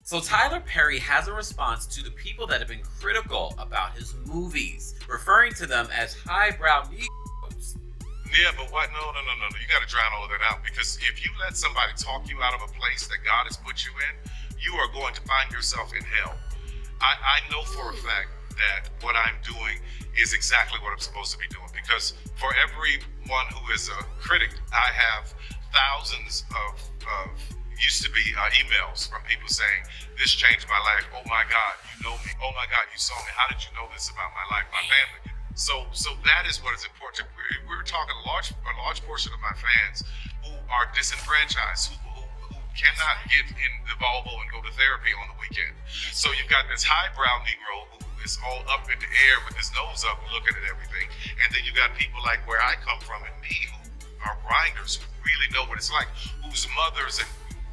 So Tyler Perry has a response to the people that have been critical about his movies, referring to them as highbrow Negroes. Yeah, but what? No. You got to drown all of that out, because if you let somebody talk you out of a place that God has put you in, you are going to find yourself in hell. I know for a fact that what I'm doing is exactly what I'm supposed to be doing, because for everyone who is a critic, I have thousands of used to be emails from people saying, this changed my life. Oh my God, you know me. Oh my God, you saw me. How did you know this about my life, my family? So that is what is important. We're talking a large portion of my fans who are disenfranchised, who cannot get in the Volvo and go to therapy on the weekend. So you've got this highbrow Negro who is all up in the air with his nose up looking at everything. And then you got people like where I come from and me who are grinders, who really know what it's like, whose mothers and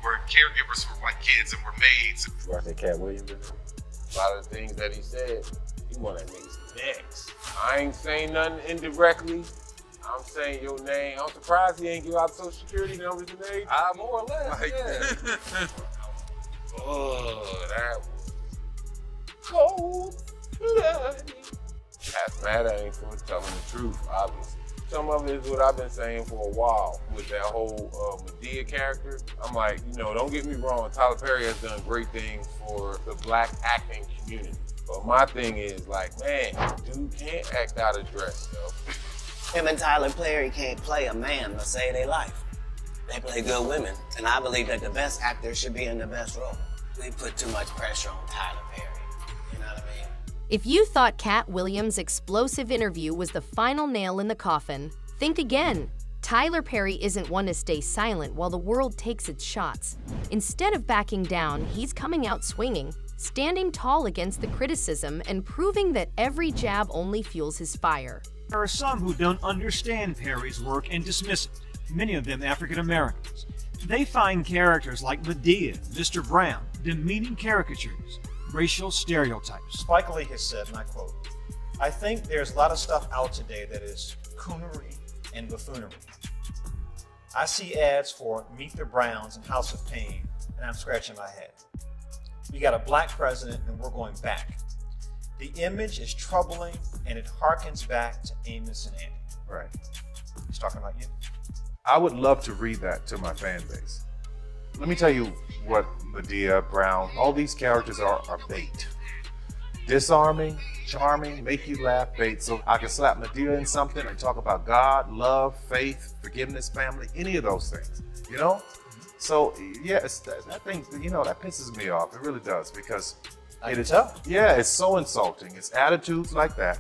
were caregivers for white kids and were maids. You watch that Katt Williams? A lot of the things that he said, he wanted niggas next. I ain't saying nothing indirectly. I'm saying your name. I'm surprised he ain't give out social security numbers today. More or less, like, yeah. Oh, that was cold-blooded. That's mad I ain't for telling the truth, obviously. Some of it is what I've been saying for a while with that whole Medea character. I'm like, don't get me wrong, Tyler Perry has done great things for the black acting community. But my thing is like, man, dude can't act out of dress, yo. Him and Tyler Perry can't play a man to save their life. They play good women, and I believe that the best actor should be in the best role. We put too much pressure on Tyler Perry. You know what I mean? If you thought Katt Williams' explosive interview was the final nail in the coffin, think again. Tyler Perry isn't one to stay silent while the world takes its shots. Instead of backing down, he's coming out swinging, standing tall against the criticism and proving that every jab only fuels his fire. There are some who don't understand Perry's work and dismiss it, many of them African Americans. They find characters like Medea, Mr. Brown, demeaning caricatures, racial stereotypes. Spike Lee has said, and I quote, "I think there's a lot of stuff out today that is coonery and buffoonery. I see ads for Meet the Browns and House of Pain, and I'm scratching my head. We got a black president and we're going back. The image is troubling and it harkens back to Amos and Andy." Right. He's talking about you. I would love to read that to my fan base. Let me tell you what Medea, Brown, all these characters are bait. Disarming, charming, make you laugh bait. So I can slap Medea in something and talk about God, love, faith, forgiveness, family, any of those things, So yes, that thing, that pisses me off. It really does, because it's so insulting. It's attitudes like that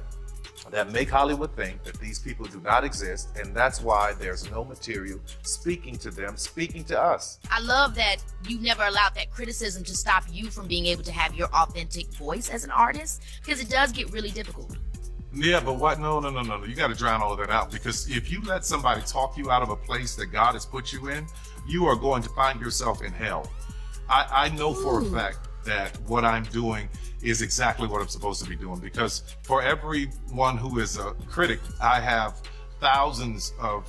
make Hollywood think that these people do not exist, and that's why there's no material speaking to them, speaking to us. I love that you never allowed that criticism to stop you from being able to have your authentic voice as an artist, because it does get really difficult. Yeah, but what? No. You got to drown all of that out, because if you let somebody talk you out of a place that God has put you in, you are going to find yourself in hell. I know for a fact that what I'm doing is exactly what I'm supposed to be doing, because for everyone who is a critic, I have thousands of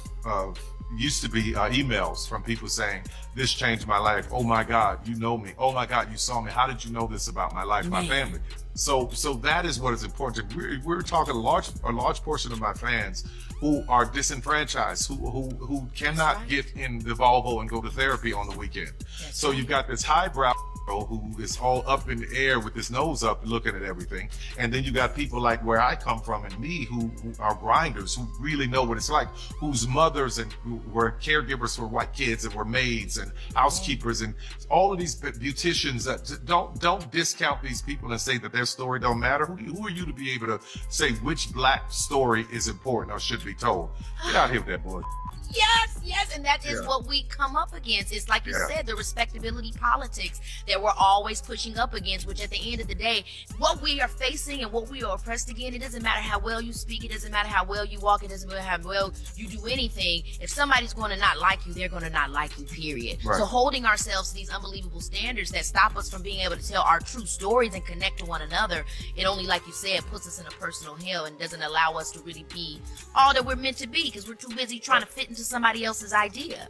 used to be emails from people saying, this changed my life. Oh my God, you know me. Oh my God, you saw me. How did you know this about my life, my family? So that is what is important. We're talking a large portion of my fans who are disenfranchised, who cannot get in the Volvo and go to therapy on the weekend. So you've got this highbrow who is all up in the air with his nose up looking at everything. And then you got people like where I come from and me who are grinders, who really know what it's like, whose mothers and who were caregivers for white kids and were maids and housekeepers and all of these beauticians. Don't discount these people and say that their story don't matter. Who are you to be able to say which black story is important or should be told? Get out here with that bullshit. Yes, and that is what we come up against. It's like you said, the respectability politics that we're always pushing up against, which at the end of the day, what we are facing and what we are oppressed against, it doesn't matter how well you speak, it doesn't matter how well you walk, it doesn't matter how well you do anything. If somebody's going to not like you, they're going to not like you, period. Right. So holding ourselves to these unbelievable standards that stop us from being able to tell our true stories and connect to one another, it only, like you said, puts us in a personal hell and doesn't allow us to really be all that we're meant to be, because we're too busy trying to fit into somebody else's idea.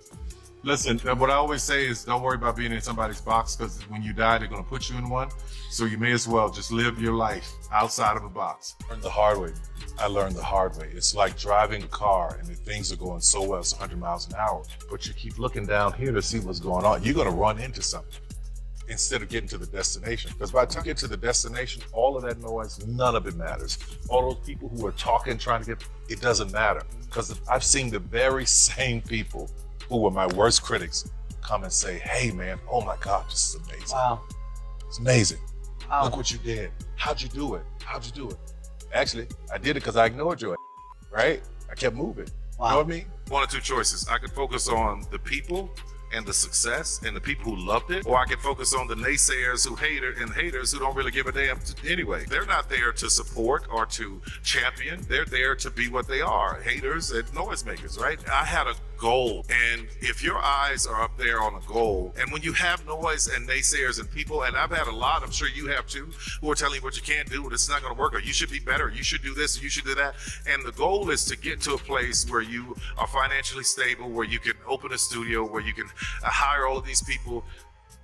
Listen, what I always say is don't worry about being in somebody's box, because when you die, they're going to put you in one. So you may as well just live your life outside of a box. The hard way. I learned the hard way. It's like driving a car and if things are going so well, it's 100 miles an hour, but you keep looking down here to see what's going on. You're going to run into something instead of getting to the destination. Because by the time you get to the destination, all of that noise, none of it matters. All those people who are talking, trying to get, it doesn't matter. Because I've seen the very same people who were my worst critics come and say, hey man, oh my God, this is amazing. Wow. It's amazing. Wow. Look what you did. How'd you do it? How'd you do it? Actually, I did it because I ignored your right? I kept moving. Wow. You know what I mean? One or two choices. I could focus on the people and the success and the people who loved it, or I could focus on the naysayers who hate it and haters who don't really give a damn anyway. They're not there to support or to champion. They're there to be what they are, haters and noisemakers, right? I had a goal, and if your eyes are up there on a goal, and when you have noise and naysayers and people, and I've had a lot, I'm sure you have too, who are telling you what you can't do, it's not going to work, or you should be better, or you should do this, or you should do that, and the goal is to get to a place where you are financially stable, where you can open a studio, where you can hire all of these people.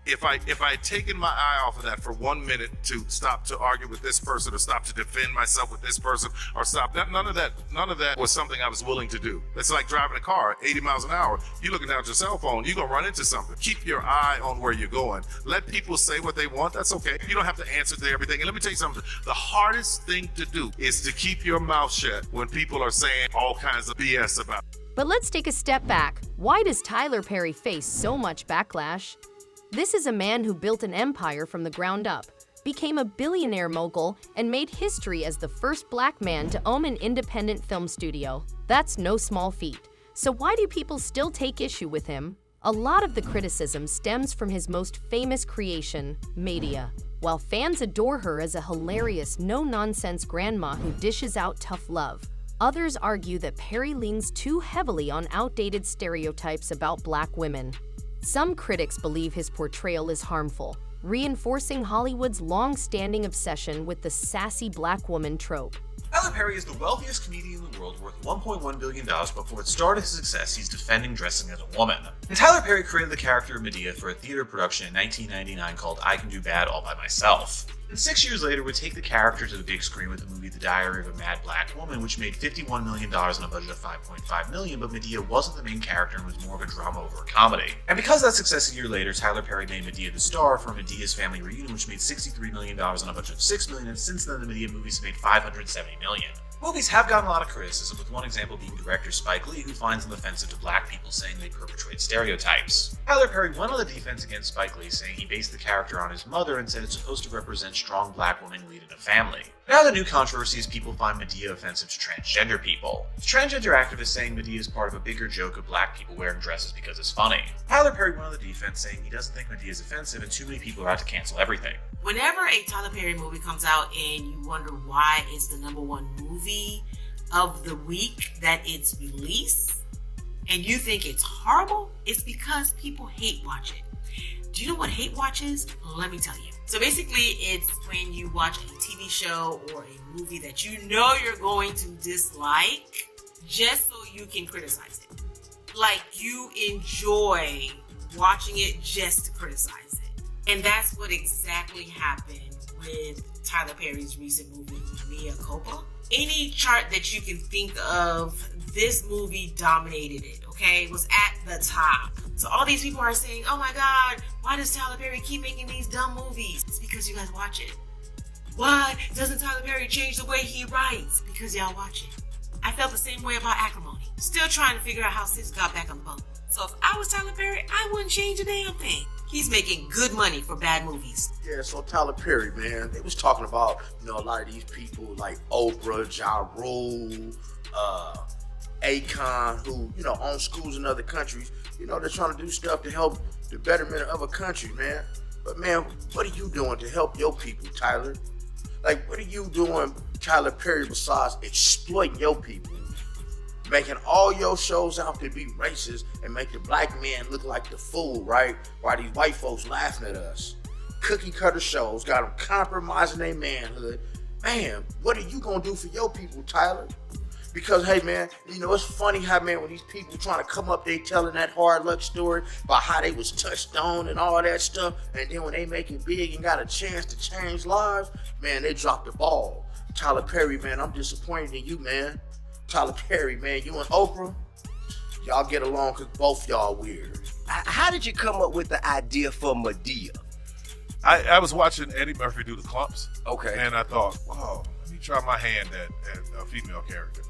If I had taken my eye off of that for 1 minute to stop to argue with this person, or stop to defend myself with this person, or stop, none of that was something I was willing to do. It's like driving a car at 80 miles an hour. You're looking down at your cell phone, you're gonna run into something. Keep your eye on where you're going. Let people say what they want, that's okay. You don't have to answer to everything. And let me tell you something, the hardest thing to do is to keep your mouth shut when people are saying all kinds of BS about it. But let's take a step back. Why does Tyler Perry face so much backlash? This is a man who built an empire from the ground up, became a billionaire mogul, and made history as the first black man to own an independent film studio. That's no small feat. So why do people still take issue with him? A lot of the criticism stems from his most famous creation, Madea. While fans adore her as a hilarious, no-nonsense grandma who dishes out tough love, others argue that Perry leans too heavily on outdated stereotypes about black women. Some critics believe his portrayal is harmful, reinforcing Hollywood's long-standing obsession with the sassy black woman trope. Tyler Perry is the wealthiest comedian in the world, worth $1.1 billion. Before it started his success, he's defending dressing as a woman. And Tyler Perry created the character of Madea for a theater production in 1999 called I Can Do Bad All By Myself. And 6 years later would take the character to the big screen with the movie The Diary of a Mad Black Woman, which made $51 million on a budget of $5.5 million, but Madea wasn't the main character and was more of a drama over a comedy. And because of that success a year later, Tyler Perry made Madea the star for Medea's Family Reunion, which made $63 million on a budget of $6 million, and since then the Madea movies have made $570 million. Movies have gotten a lot of criticism, with one example being director Spike Lee, who finds them offensive to black people, saying they perpetuate stereotypes. Tyler Perry went on the defense against Spike Lee, saying he based the character on his mother and said it's supposed to represent strong black women leading a family. Now the new controversy is people find Madea offensive to transgender people. The transgender activist saying Madea is part of a bigger joke of black people wearing dresses because it's funny. Tyler Perry went on the defense, saying he doesn't think Madea is offensive and too many people are out to cancel everything. Whenever a Tyler Perry movie comes out and you wonder why it's the #1 movie of the week that it's released, and you think it's horrible, it's because people hate watch it. Do you know what hate watch is? Let me tell you. So basically, it's when you watch a TV show or a movie that you know you're going to dislike just so you can criticize it. Like, you enjoy watching it just to criticize it. And that's what exactly happened with Tyler Perry's recent movie, Mea Culpa. Any chart that you can think of, this movie dominated it, okay? It was at the top. So all these people are saying, oh my God, why does Tyler Perry keep making these dumb movies? It's because you guys watch it. Why doesn't Tyler Perry change the way he writes? Because y'all watch it. I felt the same way about Acrimony. Still trying to figure out how sis got back on the boat. So if I was Tyler Perry, I wouldn't change a damn thing. He's making good money for bad movies. Yeah, so Tyler Perry, man, they was talking about, a lot of these people like Oprah, Ja Rule, Akon, who, own schools in other countries. They're trying to do stuff to help the betterment of a country, man. But man, what are you doing to help your people, Tyler? Like, what are you doing, Tyler Perry, besides exploiting your people? Making all your shows out to be racist and make the black man look like the fool, right? While these white folks laughing at us. Cookie cutter shows got them compromising their manhood. Man, what are you gonna do for your people, Tyler? Because, hey, man, you know, it's funny how, man, when these people trying to come up, they telling that hard luck story about how they was touched on and all that stuff, and then when they make it big and got a chance to change lives, man, they dropped the ball. Tyler Perry, man, I'm disappointed in you, man. Tyler Perry, man, you and Oprah, y'all get along because both y'all weird. How did you come up with the idea for Madea? I was watching Eddie Murphy do the clumps. Okay. And I thought, wow, let me try my hand at a female character.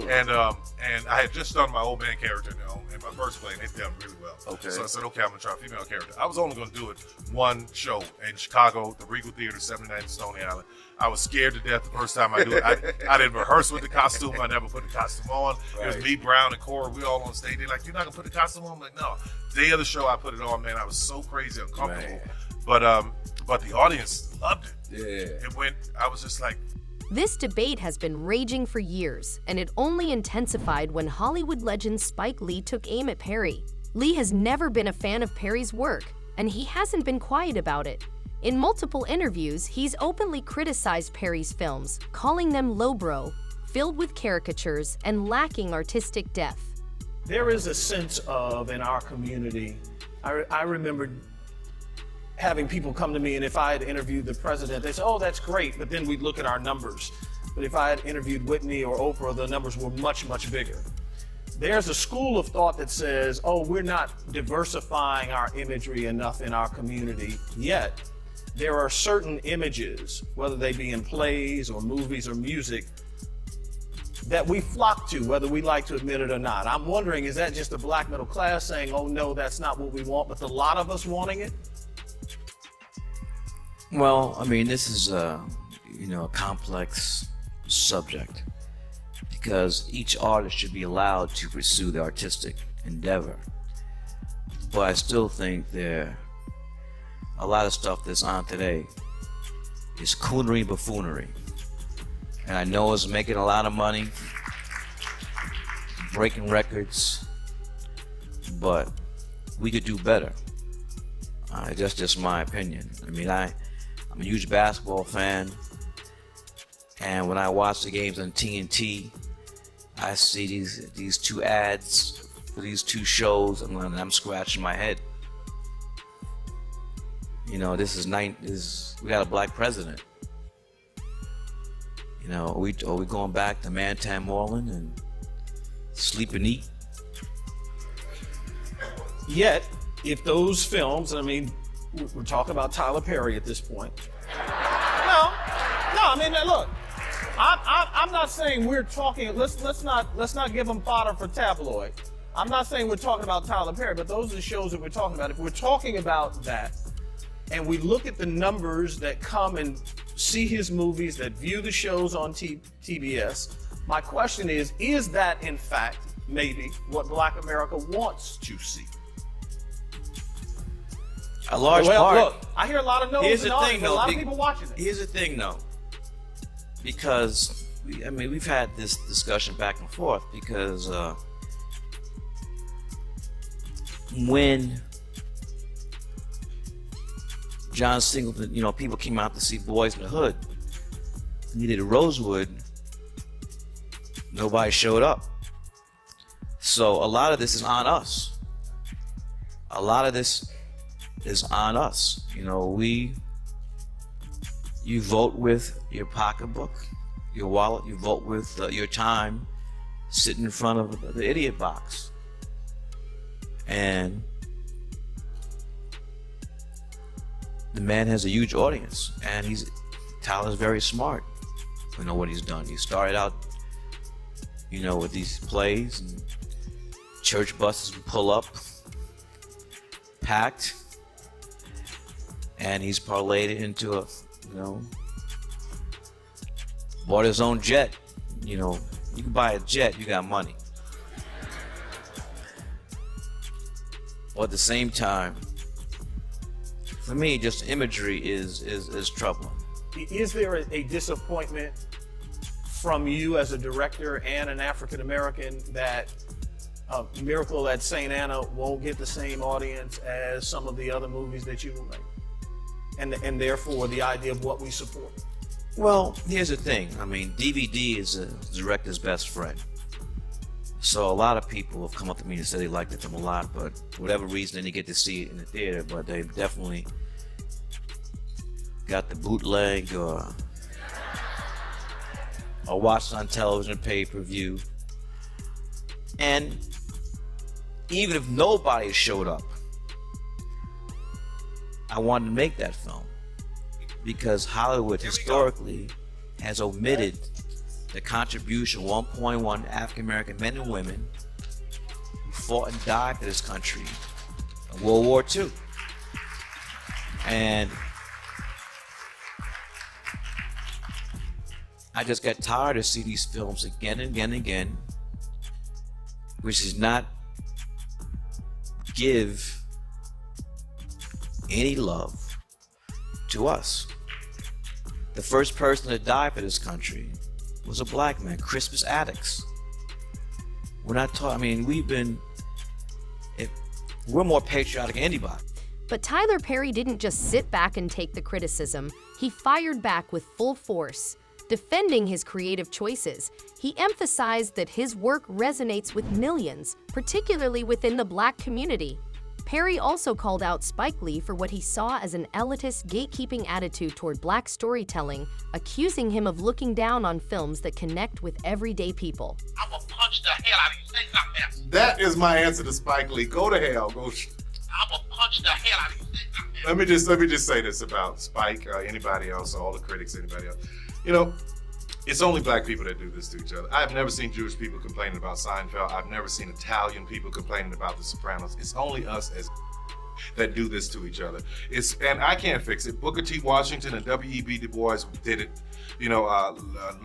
And I had just done my old man character in my first play, and it did really well. Okay. So I said, okay, I'm gonna try a female character. I was only gonna do it one show in Chicago, the Regal Theater, 79th Stony Island. I was scared to death the first time I do it. I didn't rehearse with the costume. I never put the costume on. Right. It was me, Brown, and Cora. We all on stage. They're like, you're not gonna put the costume on? I'm like, no. Day of the show, I put it on, man. I was so crazy uncomfortable. Man. But the audience loved it. Yeah. It went, I was just like. This debate has been raging for years, and it only intensified when Hollywood legend Spike Lee took aim at Perry. Lee has never been a fan of Perry's work, and he hasn't been quiet about it. In multiple interviews, he's openly criticized Perry's films, calling them lowbrow, filled with caricatures, and lacking artistic depth. There is a sense of, in our community, I remember having people come to me, and if I had interviewed the president, they say, oh, that's great, but then we'd look at our numbers. But if I had interviewed Whitney or Oprah, the numbers were much, much bigger. There's a school of thought that says, oh, we're not diversifying our imagery enough in our community yet. There are certain images, whether they be in plays or movies or music, that we flock to, whether we like to admit it or not. I'm wondering, is that just the black middle class saying, oh no, that's not what we want, but a lot of us wanting it? Well, I mean, this is a complex subject because each artist should be allowed to pursue the artistic endeavor. But I still think a lot of stuff that's on today is coonery and buffoonery. And I know it's making a lot of money, breaking records, but we could do better. That's just my opinion. I mean, I'm a huge basketball fan, and when I watch the games on TNT, I see these two ads for these two shows, and I'm scratching my head. You know, we got a black president. You know, are we going back to Mantan Moreland and sleep and eat? Yet, if those films, I mean, we're talking about Tyler Perry at this point. No, I mean, look, I'm not saying we're talking. Let's not give them fodder for tabloid. I'm not saying we're talking about Tyler Perry, but those are the shows that we're talking about. If we're talking about that, and we look at the numbers that come and see his movies, that view the shows on TBS, my question is that in fact maybe what Black America wants to see? A large part. Look, I hear a lot of no's and ahs, a lot of people watching it. Here's the thing, though, because we've had this discussion back and forth because when John Singleton, people came out to see Boys in the Hood, and he did Rosewood, nobody showed up. So a lot of this is on us. A lot of this is on us. You vote with your pocketbook, your wallet, you vote with your time sitting in front of the idiot box. And the man has a huge audience, and Tyler's very smart. You know what he's done. He started out, with these plays, and church buses would pull up, packed, and he's parlayed it into bought his own jet. You can buy a jet, you got money. But at the same time, for me, just imagery is troubling. Is there a disappointment from you as a director and an African American that Miracle at St. Anna won't get the same audience as some of the other movies that you make? And therefore the idea of what we support? Well, here's the thing. I mean, DVD is a director's best friend. So a lot of people have come up to me and said they liked the film a lot, but for whatever reason, they didn't get to see it in the theater, but they definitely got the bootleg or watched on television pay-per-view. And even if nobody showed up, I wanted to make that film because Hollywood historically has omitted the contribution of 1.1 African American men and women who fought and died for this country in World War II. And I just got tired of seeing these films again and again and again, which does not give any love to us. The first person to die for this country was a black man, Crispus Attucks. We're not talking, I mean, we're more patriotic than anybody. But Tyler Perry didn't just sit back and take the criticism. He fired back with full force. Defending his creative choices, he emphasized that his work resonates with millions, particularly within the black community. Perry also called out Spike Lee for what he saw as an elitist, gatekeeping attitude toward black storytelling, accusing him of looking down on films that connect with everyday people. I'm gonna punch the hell out of you. Say something else. That is my answer to Spike Lee. Go to hell. Go. I'm gonna punch the hell out of you. Say something else. Let me just say this about Spike, anybody else, all the critics, anybody else. You know, it's only black people that do this to each other. I've never seen Jewish people complaining about Seinfeld. I've never seen Italian people complaining about The Sopranos. It's only us as that do this to each other. And I can't fix it. Booker T. Washington and W.E.B. Du Bois did it. You know,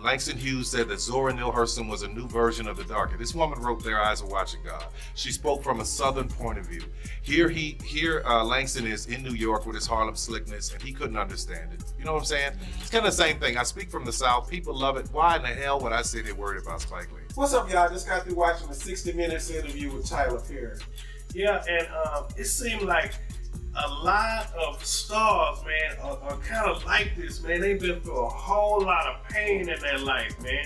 Langston Hughes said that Zora Neale Hurston was a new version of the darker. This woman wrote Their Eyes Are Watching God. She spoke from a Southern point of view. Here Langston is in New York with his Harlem slickness, and he couldn't understand it. You know what I'm saying? It's kind of the same thing. I speak from the South. People love it. Why in the hell would I say they're worried about Spike Lee? What's up, y'all? Just got through watching the 60 Minutes interview with Tyler Perry. Yeah, and it seemed like a lot of stars, man, are kind of like this, man. They've been through a whole lot of pain in their life, man.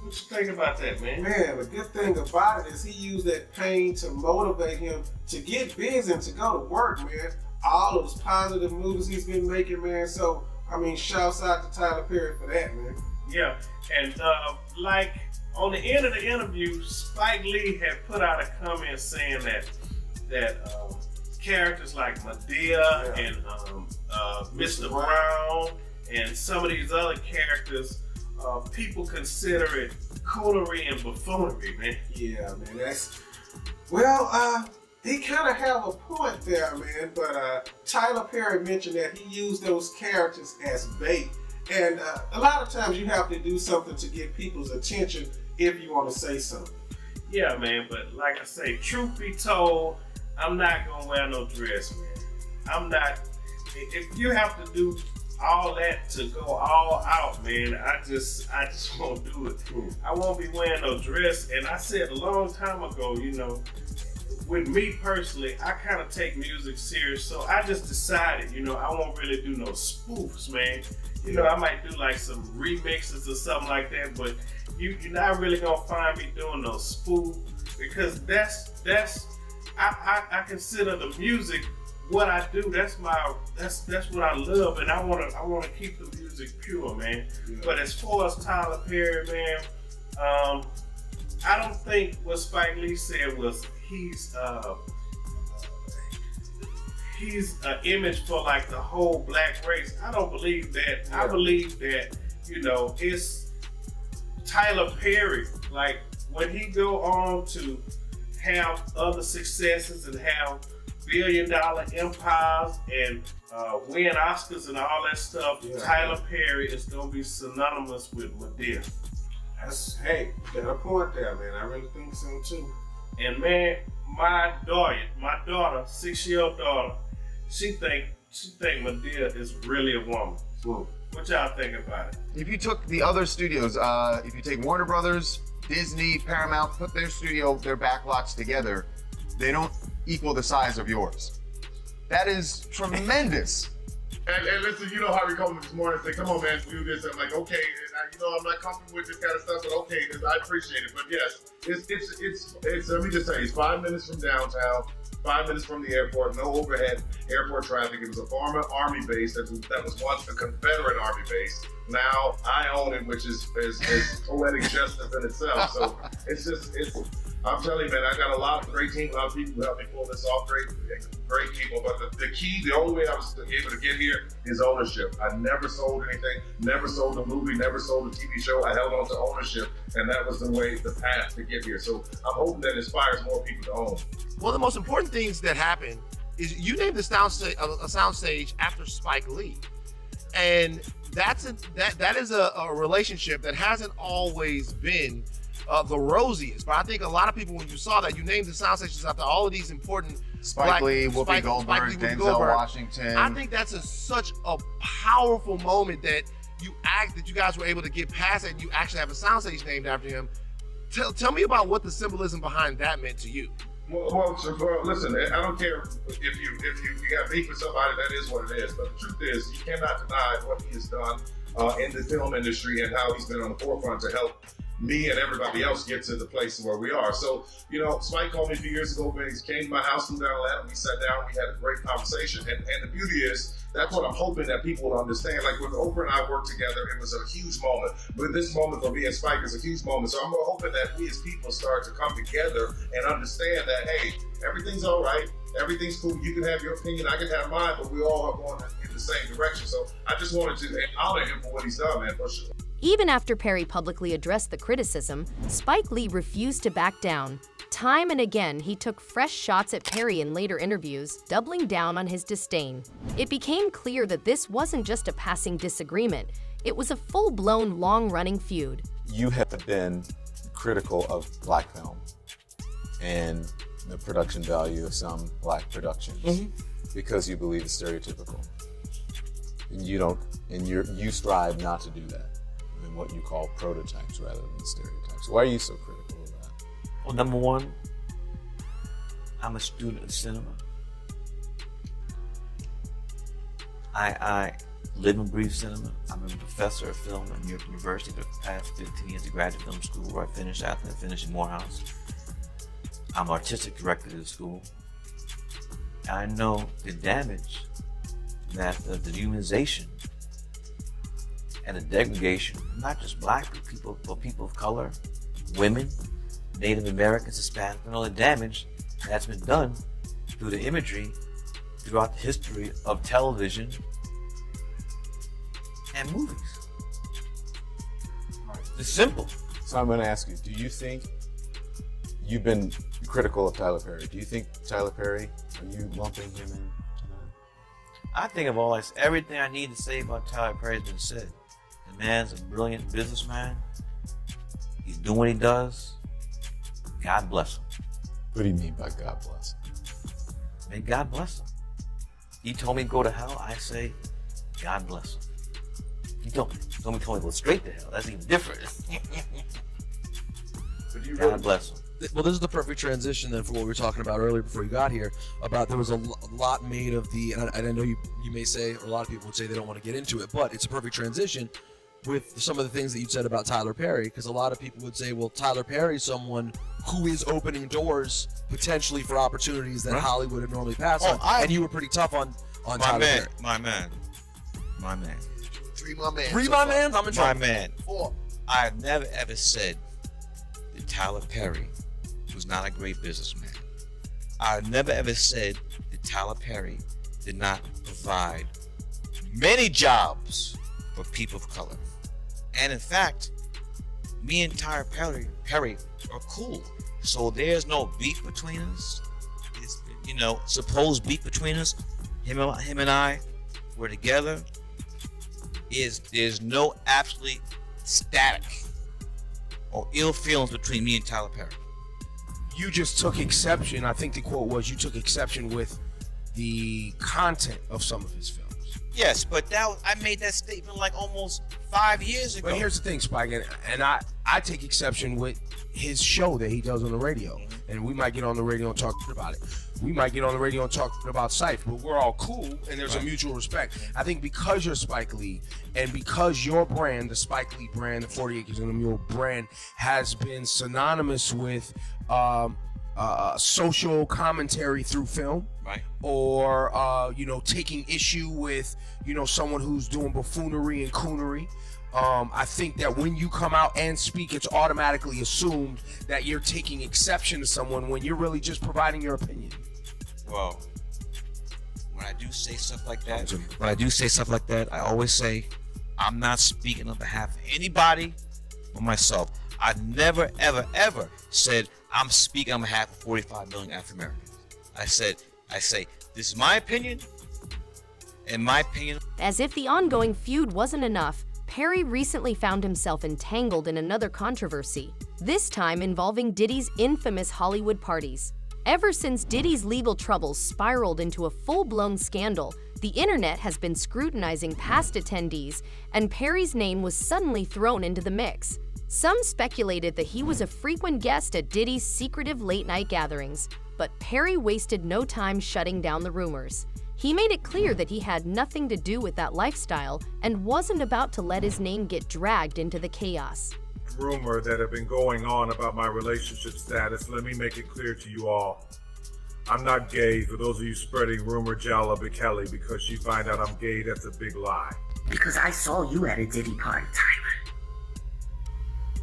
What you think about that, man? Man, the good thing about it is he used that pain to motivate him to get busy and to go to work, man. All those positive moves he's been making, man. So, I mean, shouts out to Tyler Perry for that, man. Yeah, and like on the end of the interview, Spike Lee had put out a comment saying that characters like Medea and Mr. Brown and some of these other characters, people consider it coonery and buffoonery, man. Yeah, man, that's... Well, he kind of have a point there, man, but Tyler Perry mentioned that he used those characters as bait. And a lot of times you have to do something to get people's attention if you want to say something. Yeah, man, but like I say, truth be told, I'm not gonna wear no dress, man. I'm not. If you have to do all that to go all out, man, I just won't do it. I won't be wearing no dress. And I said a long time ago, you know, with me personally, I kind of take music serious. So I just decided, you know, I won't really do no spoofs, man. You know, I might do like some remixes or something like that, but you're not really gonna find me doing no spoof because I consider the music what I do. That's what I love, and I wanna keep the music pure, man. Yeah. But as far as Tyler Perry, man, I don't think what Spike Lee said was he's an image for like the whole black race. I don't believe that. Yeah. I believe that, you know, it's Tyler Perry. Like when he go on to have other successes and have billion-dollar empires and win Oscars and all that stuff, Tyler Perry is gonna be synonymous with Medea. Hey, got a point there, man. I really think so too. And man, my daughter, 6-year-old daughter, she think Medea is really a woman. What y'all think about it? If you took the other studios, if you take Warner Brothers, Disney, Paramount, put their backlots together, they don't equal the size of yours. That is tremendous And listen, you know how he called me this morning and said, come on, man, do this. I'm like, okay. And I'm not comfortable with this kind of stuff, but okay, I appreciate it. But yes, it's let me just tell you, it's 5 minutes from downtown, 5 minutes from the airport, no overhead airport traffic. It was a former Army base that was once a Confederate Army base. Now I own it, which is poetic justice in itself. So I'm telling you, man, I got a lot of great team, a lot of people who helped me pull this off, great people. But the key, the only way I was able to get here is ownership. I never sold anything, never sold a movie, never sold a TV show. I held on to ownership, and that was the path to get here. So I'm hoping that inspires more people to own. One of the most important things that happened is you named the soundstage after Spike Lee, and that is a relationship that hasn't always been the rosiest. But I think a lot of people, when you saw that, you named the sound stations after all of these important Spike Lee, Whoopi Goldberg, Denzel Washington. I think that's such a powerful moment that you guys were able to get past it, and you actually have a soundstage named after him. Tell me about what the symbolism behind that meant to you. Well, listen, I don't care if you got beef with somebody, that is what it is. But the truth is, you cannot deny what he has done in the film industry and how he's been on the forefront to help me and everybody else get to the place where we are. So, Spike called me a few years ago, man. He came to my house from down Atlanta. We sat down, we had a great conversation. And the beauty is, that's what I'm hoping that people will understand. Like when Oprah and I worked together, it was a huge moment. But this moment for me and Spike is a huge moment. So I'm hoping that we as people start to come together and understand that, hey, everything's all right. Everything's cool. You can have your opinion, I can have mine, but we all are going in the same direction. So I just wanted to honor him for what he's done, man, for sure. Even after Perry publicly addressed the criticism, Spike Lee refused to back down. Time and again, he took fresh shots at Perry in later interviews, doubling down on his disdain. It became clear that this wasn't just a passing disagreement, it was a full-blown, long-running feud. You have been critical of black film and the production value of some black productions because you believe it's stereotypical. And you strive not to do that. What you call prototypes rather than stereotypes. Why are you so critical of that? Well, number one, I'm a student of cinema. I live and breathe cinema. I'm a professor of film at New York University for the past 15 years at graduate film school, where I finished after I finished in Morehouse. I'm artistic director of the school. I know the damage that the dehumanization and the degradation, not just black people, but people of color, women, Native Americans, Hispanic, and all the damage that's been done through the imagery throughout the history of television and movies. It's simple. So I'm going to ask you, do you think, you've been critical of Tyler Perry, do you think Tyler Perry, are you lumping him in? I think of everything I need to say about Tyler Perry has been said. The man's a brilliant businessman. He's doing what he does. God bless him. What do you mean by God bless him? May God bless him. He told me to go to hell. I say, God bless him. He told me to go straight to hell. That's even different. God bless him. Well, this is the perfect transition then for what we were talking about earlier before you got here, about there was a lot made of the, and I know you may say, or a lot of people would say they don't want to get into it, but it's a perfect transition with some of the things that you said about Tyler Perry, because a lot of people would say, well, Tyler Perry is someone who is opening doors potentially for opportunities that Hollywood would normally pass on, and you were pretty tough on Tyler Perry. My man. Three my man. Three my mans? I'm in trouble. My man. Four. I never ever said that Tyler Perry was not a great businessman. I never ever said that Tyler Perry did not provide many jobs for people of color. And in fact, me and Tyler Perry are cool. So there's no beef between us. It's, supposed beef between us. Him and I were together. There's no absolutely static or ill feelings between me and Tyler Perry. You just took exception. I think the quote was, you took exception with the content of some of his films. Yes, but I made that statement like almost 5 years ago. But here's the thing, Spike, and I take exception with his show that he does on the radio. And we might get on the radio and talk about it. We might get on the radio and talk about Cypher, but we're all cool, and there's a mutual respect. I think because you're Spike Lee, and because your brand, the Spike Lee brand, the 40 Acres and a Mule brand, has been synonymous with social commentary through film, right? Or taking issue with someone who's doing buffoonery and coonery. I think that when you come out and speak, it's automatically assumed that you're taking exception to someone when you're really just providing your opinion. Well, when I do say stuff like that, I always say I'm not speaking on behalf of anybody but myself. I've never, ever, ever said I'm speaking on behalf of 45 million African Americans. I say this is my opinion, and my opinion. As if the ongoing feud wasn't enough, Perry recently found himself entangled in another controversy, this time involving Diddy's infamous Hollywood parties. Ever since Diddy's legal troubles spiraled into a full-blown scandal, the internet has been scrutinizing past attendees, and Perry's name was suddenly thrown into the mix. Some speculated that he was a frequent guest at Diddy's secretive late-night gatherings, but Perry wasted no time shutting down the rumors. He made it clear that he had nothing to do with that lifestyle and wasn't about to let his name get dragged into the chaos. Rumor that have been going on about my relationship status, let me make it clear to you all. I'm not gay. For those of you spreading rumor Jala Kelly because you find out I'm gay, that's a big lie. Because I saw you at a Diddy party, Tyler.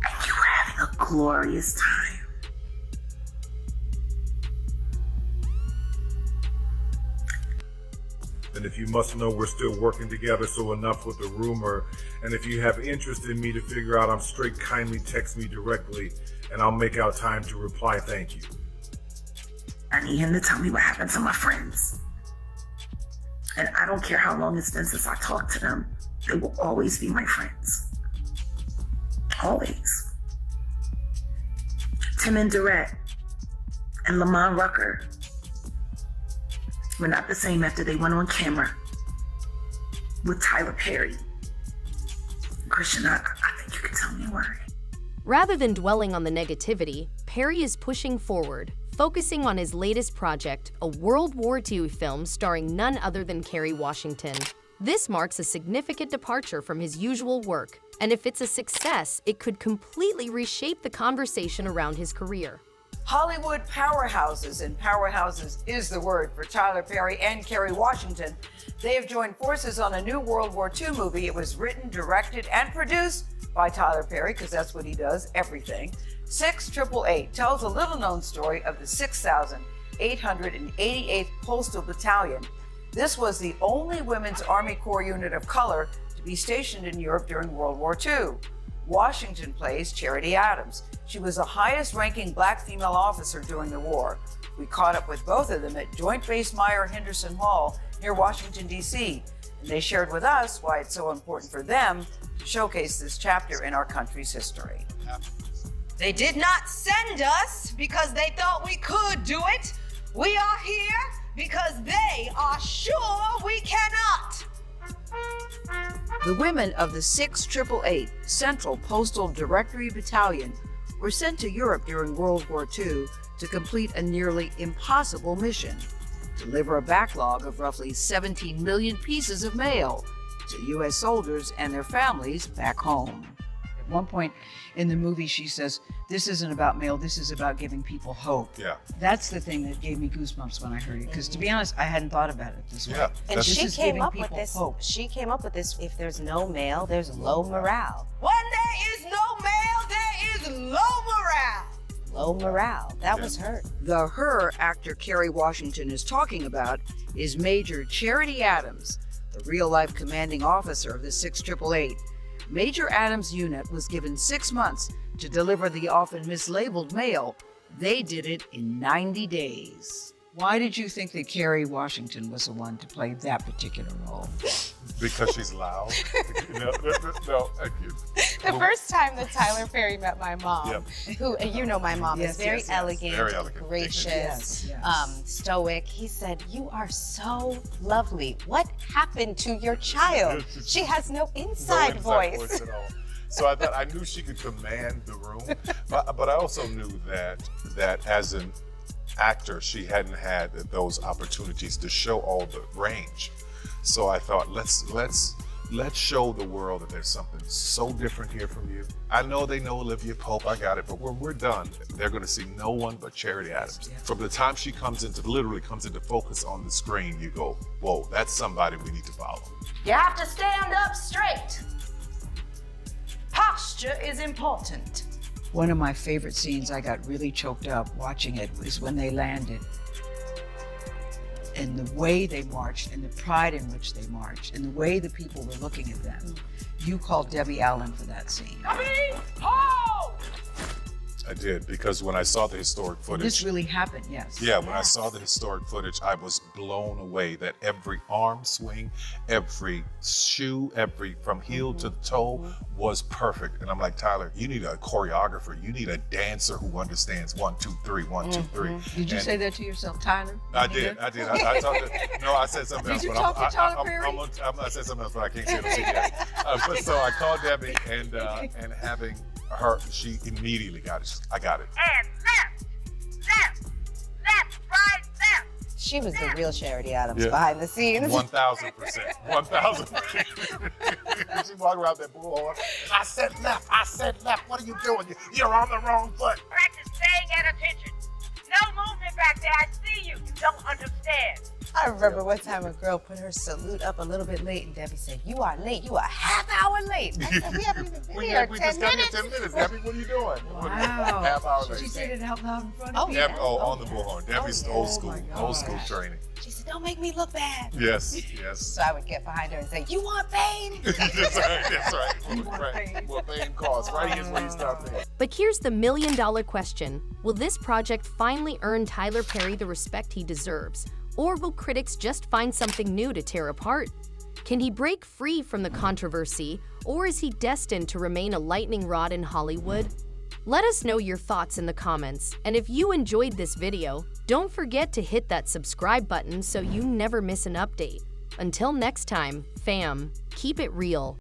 And you were having a glorious time. And if you must know, we're still working together, so enough with the rumor. And if you have interest in me to figure out I'm straight, kindly text me directly, and I'll make out time to reply thank you. I need him to tell me what happened to my friends. And I don't care how long it's been since I talked to them. They will always be my friends. Always. Tim and Durrett and Lamont Rucker were not the same after they went on camera with Tyler Perry. Christian, I think you can tell me why. Rather than dwelling on the negativity, Perry is pushing forward, focusing on his latest project, a World War II film starring none other than Kerry Washington. This marks a significant departure from his usual work, and if it's a success, it could completely reshape the conversation around his career. Hollywood powerhouses, and powerhouses is the word for Tyler Perry and Kerry Washington. They have joined forces on a new World War II movie. It was written, directed, and produced by Tyler Perry, because that's what he does, everything. 6888 tells a little-known story of the 6,888th Postal Battalion. This was the only Women's Army Corps unit of color to be stationed in Europe during World War II. Washington plays Charity Adams. She was the highest-ranking black female officer during the war. We caught up with both of them at Joint Base Meyer-Henderson Hall near Washington, D.C., and they shared with us why it's so important for them to showcase this chapter in our country's history. They did not send us because they thought we could do it. We are here because they are sure we cannot. The women of the 6888 Central Postal Directory Battalion were sent to Europe during World War II to complete a nearly impossible mission: deliver a backlog of roughly 17 million pieces of mail to U.S. soldiers and their families back home. At one point in the movie, she says, "This isn't about mail, this is about giving people hope." Yeah. That's the thing that gave me goosebumps when I heard it, because to be honest, I hadn't thought about it this way. Yeah. And This she is came giving up with people this. hope. She came up with this. If there's no mail, there's low morale. When there is no mail, there is low morale. Low morale. That was her. The her actor Kerry Washington is talking about is Major Charity Adams, the real-life commanding officer of the 6888. Major Adams' unit was given 6 months to deliver the often mislabeled mail. They did it in 90 days. Why did you think that Kerry Washington was the one to play that particular role? Because she's loud. No. The first time that Tyler Perry met my mom, who, you know my mom is very elegant, Very elegant. gracious, stoic. He said, "You are so lovely. What happened to your child? She has no inside voice." At all. So I knew she could command the room, but I also knew that as an actor, she hadn't had those opportunities to show all the range. So I thought, let's show the world that there's something so different here from you. I know they know Olivia Pope, I got it, but when we're done, they're gonna see no one but Charity Adams. From the time she literally comes into focus on the screen, you go, whoa, that's somebody we need to follow. You have to stand up straight. Posture is important. One of my favorite scenes, I got really choked up watching it, was when they landed. And the way they marched, and the pride in which they marched, and the way the people were looking at them. You called Debbie Allen for that scene. I did, because when I saw the historic footage. This really happened, yes. Yeah, when I saw the historic footage, I was blown away that every arm swing, every shoe, from heel to toe was perfect. And I'm like, Tyler, you need a choreographer. You need a dancer who understands 1, 2, 3, 1, 2, 3. Did you say that to yourself, Tyler? I did. I talked to, no, I said something else. Did you but talk to Tyler Perry? I said something else, but I can't say it yet. But so I called Debbie, and having her, she immediately got it. I got it. And left, right, left. She was the real Charity Adams behind the scenes. 1,000%. 1,000%. She walked around that bullhorn. I said left. What are you doing? You're on the wrong foot. Practice staying at attention. No movement back there. I see you. You don't understand. I remember one time a girl put her salute up a little bit late, and Debbie said, "You are late. You are a half hour late." I said, "We haven't even been here. We 10 just got here minutes. 10 minutes. Debbie, what are you doing? Wow. Half hour late. She said it out loud in front Oh, of yeah. people. On the bullhorn. Debbie's old school training. She said, "Don't make me look bad." Yes. So I would get behind her and say, "You want pain?" That's right. What pain costs. Right here's where you start paying. But here's the million-dollar question. Will this project finally earn Tyler Perry the respect he deserves? Or will critics just find something new to tear apart? Can he break free from the controversy, or is he destined to remain a lightning rod in Hollywood? Let us know your thoughts in the comments, and if you enjoyed this video, don't forget to hit that subscribe button so you never miss an update. Until next time, fam, keep it real.